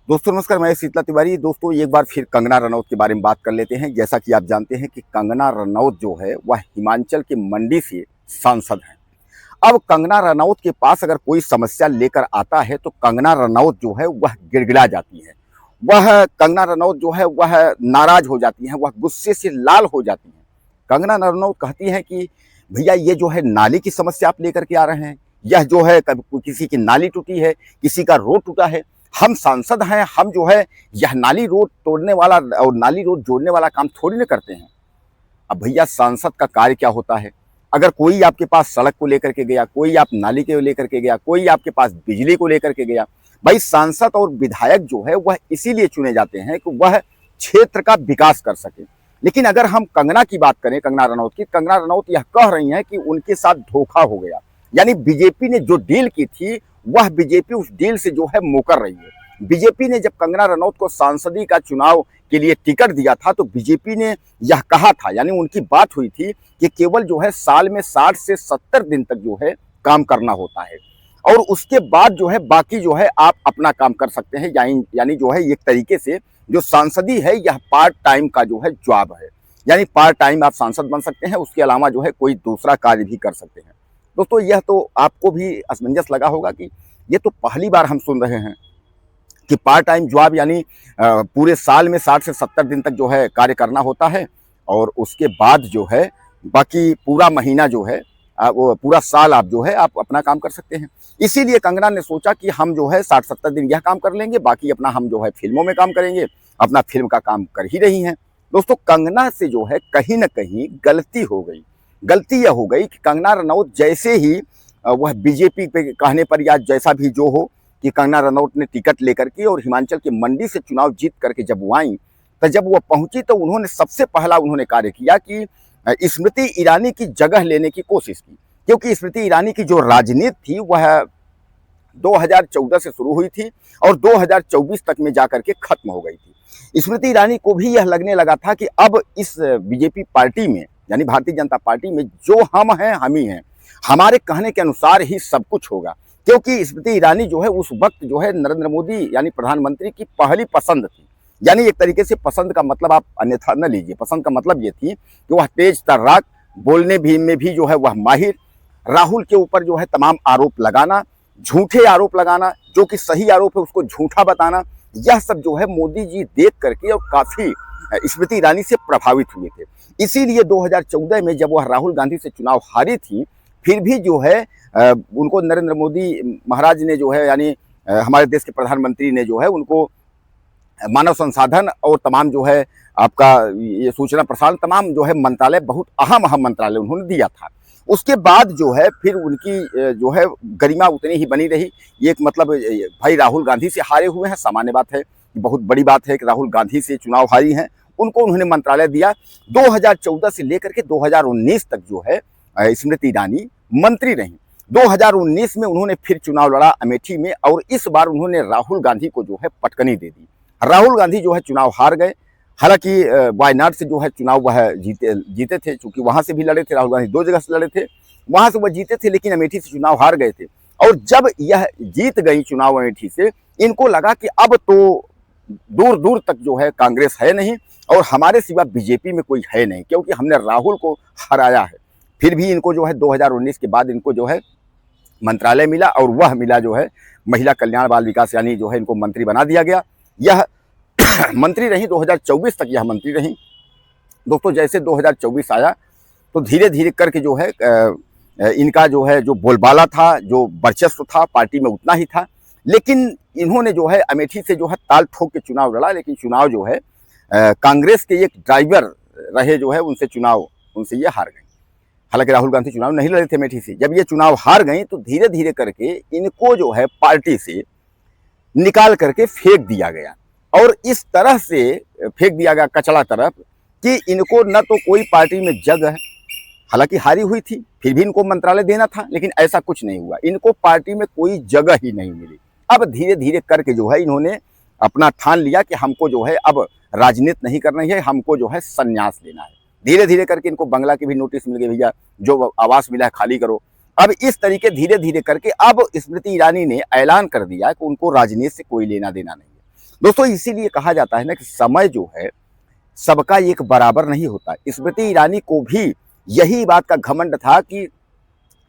दोस्तों नमस्कार, मैं शीतला तिवारी। दोस्तों एक बार फिर कंगना रनौत के बारे में बात कर लेते हैं। जैसा कि आप जानते हैं कि कंगना रनौत जो है वह हिमाचल के मंडी से सांसद हैं। अब कंगना रनौत के पास अगर कोई समस्या लेकर आता है तो कंगना रनौत जो है वह गिड़गिड़ा जाती है। वह कंगना रनौत जो है वह नाराज हो जाती हैं, वह गुस्से से लाल हो जाती हैं। कंगना रनौत कहती हैं कि भैया ये जो है नाली की समस्या आप लेकर के आ रहे हैं, यह जो है कभी किसी की नाली टूटी है, किसी का रोड टूटा है, हम सांसद हैं, हम जो है यह नाली रोड तोड़ने वाला और नाली रोड जोड़ने वाला काम थोड़ी ना करते हैं। अब भैया सांसद का कार्य क्या होता है? अगर कोई आपके पास सड़क को लेकर के गया, कोई आप नाली के लेकर के गया, कोई आपके पास बिजली को लेकर के गया, भाई सांसद और विधायक जो है वह इसीलिए चुने जाते हैं कि वह क्षेत्र का विकास कर सके। लेकिन अगर हम कंगना की बात करें, कंगना रनौत की, कंगना रनौत यह कह रही हैं कि उनके साथ धोखा हो गया। यानी बीजेपी ने जो डील की थी वह बीजेपी उस डील से जो है मुकर रही है। बीजेपी ने जब कंगना रनौत को सांसदी का चुनाव के लिए टिकट दिया था तो बीजेपी ने यह कहा था, यानी उनकी बात हुई थी कि केवल जो है साल में 60 से 70 दिन तक जो है काम करना होता है और उसके बाद जो है बाकी जो है आप अपना काम कर सकते हैं। यानी जो है एक तरीके से जो सांसदी है यह पार्ट टाइम का जो है जॉब है, यानी पार्ट टाइम आप सांसद बन सकते हैं, उसके अलावा जो है कोई दूसरा कार्य भी कर सकते हैं। दोस्तों यह तो आपको भी असमंजस लगा होगा कि ये तो पहली बार हम सुन रहे हैं कि पार्ट टाइम जॉब यानी पूरे साल में 60 से 70 दिन तक जो है कार्य करना होता है और उसके बाद जो है बाकी पूरा महीना जो है वो पूरा साल आप जो है आप अपना काम कर सकते हैं। इसीलिए कंगना ने सोचा कि हम जो है 60-70 दिन यह काम कर लेंगे, बाकी अपना हम जो है फिल्मों में काम करेंगे, अपना फिल्म का काम कर ही रही हैं। दोस्तों कंगना से जो है कहीं ना कहीं गलती हो गई। गलती यह हो गई कि कंगना रनौत जैसे ही वह बीजेपी पे कहने पर या जैसा भी जो हो कि कंगना रनौत ने टिकट लेकर के और हिमाचल के मंडी से चुनाव जीत करके जब वो आई तो जब वो पहुंची तो उन्होंने सबसे पहला उन्होंने कार्य किया कि स्मृति ईरानी की जगह लेने की कोशिश की, क्योंकि स्मृति ईरानी की जो राजनीति थी वह 2014 से शुरू हुई थी और 2024 तक में जाकर के खत्म हो गई थी। स्मृति ईरानी को भी यह लगने लगा था कि अब इस बीजेपी पार्टी में यानी भारतीय जनता पार्टी में जो हम हैं हम ही हैं, हमारे कहने के अनुसार ही सब कुछ होगा। क्योंकि स्मृति ईरानी जो है उस वक्त जो है नरेंद्र मोदी यानी प्रधानमंत्री की पहली पसंद थी। यानी एक तरीके से पसंद का मतलब आप अन्यथा न लीजिए, पसंद का मतलब ये थी कि वह तेज तर्राक, बोलने भी में भी जो है वह माहिर, राहुल के ऊपर जो है तमाम आरोप लगाना, झूठे आरोप लगाना, जो कि सही आरोप है उसको झूठा बताना, यह सब जो है मोदी जी देख करके और काफी स्मृति ईरानी से प्रभावित हुए थे। इसीलिए 2014 में जब वह राहुल गांधी से चुनाव हारी थी फिर भी जो है उनको नरेंद्र मोदी महाराज ने जो है यानी हमारे देश के प्रधानमंत्री ने जो है उनको मानव संसाधन और तमाम जो है आपका ये सूचना प्रसारण तमाम जो है मंत्रालय, बहुत अहम मंत्रालय उन्होंने दिया था। उसके बाद जो है फिर उनकी जो है गरिमा उतनी ही बनी रही। ये एक मतलब भाई राहुल गांधी से हारे हुए हैं, सामान्य बात है, बहुत बड़ी बात है कि राहुल गांधी से चुनाव हारी हैं, उनको उन्होंने मंत्रालय दिया। 2014 से लेकर के 2019 तक जो है स्मृति ईरानी मंत्री रही। 2019 में उन्होंने फिर चुनाव लड़ा अमेठी में और इस बार उन्होंने राहुल गांधी को जो है पटकनी दे दी। राहुल गांधी जो है चुनाव हार गए। हालांकि वायनाड से जो है चुनाव वह जीते थे, चूंकि वहां से भी लड़े थे, राहुल गांधी 2 जगह से लड़े थे, वहां से वह जीते थे, लेकिन अमेठी से चुनाव हार गए थे। और जब यह जीत गई चुनाव अमेठी से, इनको लगा कि अब तो दूर दूर तक जो है कांग्रेस है नहीं और हमारे सिवा बीजेपी में कोई है नहीं, क्योंकि हमने राहुल को हराया है। फिर भी इनको जो है 2019 के बाद इनको जो है मंत्रालय मिला और वह मिला जो है महिला कल्याण बाल विकास, यानी जो है इनको मंत्री बना दिया गया। यह मंत्री रही 2024 तक, यह मंत्री रही। दोस्तों जैसे 2024 आया तो धीरे धीरे करके जो है इनका जो है जो बोलबाला था, जो वर्चस्व था पार्टी में उतना ही था। लेकिन इन्होंने जो है अमेठी से जो है ताल ठोक के चुनाव लड़ा, लेकिन चुनाव जो है कांग्रेस के एक ड्राइवर रहे जो है उनसे ये हार गई। हालांकि राहुल गांधी चुनाव नहीं लड़े थे अमेठी से। जब ये चुनाव हार गई तो धीरे धीरे करके इनको जो है पार्टी से निकाल करके फेंक दिया गया और इस तरह से फेंक दिया गया कचड़ा तरफ कि इनको न तो कोई पार्टी में जगह, हालांकि हारी हुई थी फिर भी इनको मंत्रालय देना था, लेकिन ऐसा कुछ नहीं हुआ, इनको पार्टी में कोई जगह ही नहीं मिली। अब धीरे धीरे करके जो है इन्होंने अपना ठान लिया कि हमको जो है अब राजनीति नहीं करनी है, हमको जो है संन्यास लेना है। धीरे धीरे करके इनको बंगला की भी नोटिस मिल गई, भैया जो आवास मिला है खाली करो। अब इस तरीके धीरे धीरे करके अब स्मृति ईरानी ने ऐलान कर दिया कि उनको राजनीति से कोई लेना देना नहीं है। दोस्तों इसीलिए कहा जाता है ना कि समय जो है सबका एक बराबर नहीं होता। स्मृति ईरानी को भी यही बात का घमंड था कि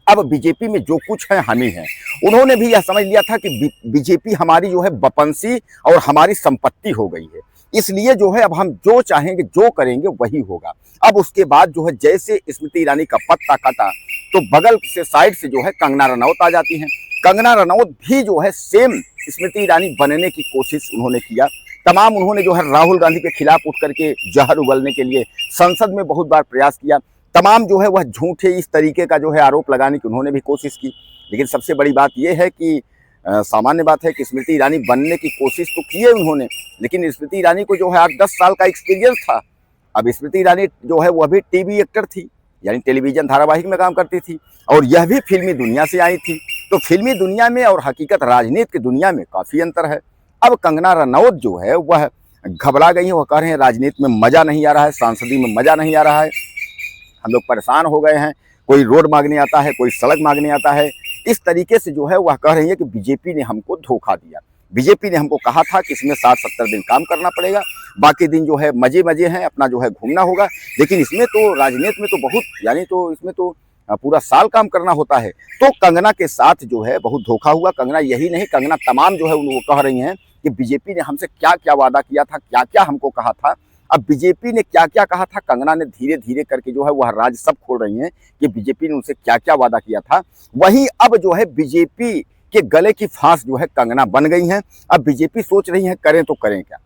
अब बीजेपी में जो कुछ है हम ही हैं। उन्होंने भी यह समझ लिया था कि बीजेपी हमारी जो है बपंसी और हमारी संपत्ति हो गई है, इसलिए जो है अब हम जो चाहेंगे जो करेंगे वही होगा। अब उसके बाद जो है जैसे स्मृति ईरानी का पत्ता कटा तो बगल से साइड से जो है कंगना रनौत आ जाती हैं। कंगना रनौत भी जो है सेम स्मृति ईरानी बनने की कोशिश उन्होंने किया। तमाम उन्होंने जो है राहुल गांधी के खिलाफ उठ करके जहर उगलने के लिए संसद में बहुत बार प्रयास किया। तमाम जो है वह झूठे इस तरीके का जो है आरोप लगाने की उन्होंने भी कोशिश की। लेकिन सबसे बड़ी बात यह है कि सामान्य बात है कि स्मृति ईरानी बनने की कोशिश तो की है उन्होंने, लेकिन स्मृति ईरानी को जो है 8-10 साल का एक्सपीरियंस था। अब स्मृति ईरानी जो है वह भी टीवी एक्टर थी, यानी टेलीविजन धारावाहिक में काम करती थी, और यह भी फिल्मी दुनिया से आई थी। तो फिल्मी दुनिया में और हकीकत राजनीति की दुनिया में काफ़ी अंतर है। अब कंगना रनौत जो है वह घबरा गई है, वह कह रहे हैं राजनीति में मज़ा नहीं आ रहा है, सांसदी में मज़ा नहीं आ रहा है, हम लोग परेशान हो गए हैं, कोई रोड मांगने आता है, कोई सड़क मांगने आता है। इस तरीके से जो है वह कह रही है कि बीजेपी ने हमको धोखा दिया। बीजेपी ने हमको कहा था कि इसमें 60-70 दिन काम करना पड़ेगा, बाकी दिन जो है मजे मजे हैं, अपना जो है घूमना होगा। लेकिन इसमें तो राजनीति में तो बहुत, यानी तो इसमें तो पूरा साल काम करना होता है। तो कंगना के साथ जो है बहुत धोखा हुआ। कंगना यही नहीं, कंगना तमाम जो है वो कह रही हैं कि बीजेपी ने हमसे क्या क्या वादा किया था, क्या क्या हमको कहा था। अब बीजेपी ने क्या क्या कहा था, कंगना ने धीरे धीरे करके जो है वह राज सब खोल रही हैं कि बीजेपी ने उनसे क्या क्या वादा किया था। वहीं अब जो है बीजेपी के गले की फांस जो है कंगना बन गई हैं। अब बीजेपी सोच रही है करें तो करें क्या,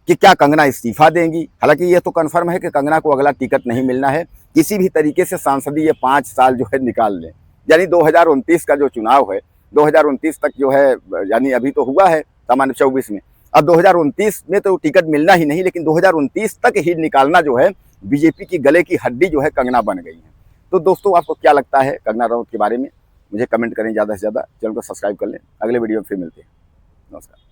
कि क्या कंगना इस्तीफा देंगी। हालांकि ये तो कन्फर्म है कि कंगना को अगला टिकट नहीं मिलना है, किसी भी तरीके से सांसदी ये 5 साल जो है निकाल लें। यानी 2029 का जो चुनाव है, 2029 तक जो है, यानी अभी तो हुआ है सामान्य 24 में, अब 2029 में तो टिकट मिलना ही नहीं, लेकिन 2029 तक ही निकालना जो है बीजेपी की गले की हड्डी जो है कंगना बन गई है। तो दोस्तों आपको क्या लगता है कंगना रनौत के बारे में, मुझे कमेंट करें, ज़्यादा से ज़्यादा चैनल को सब्सक्राइब कर लें। अगले वीडियो में फिर मिलते हैं। नमस्कार।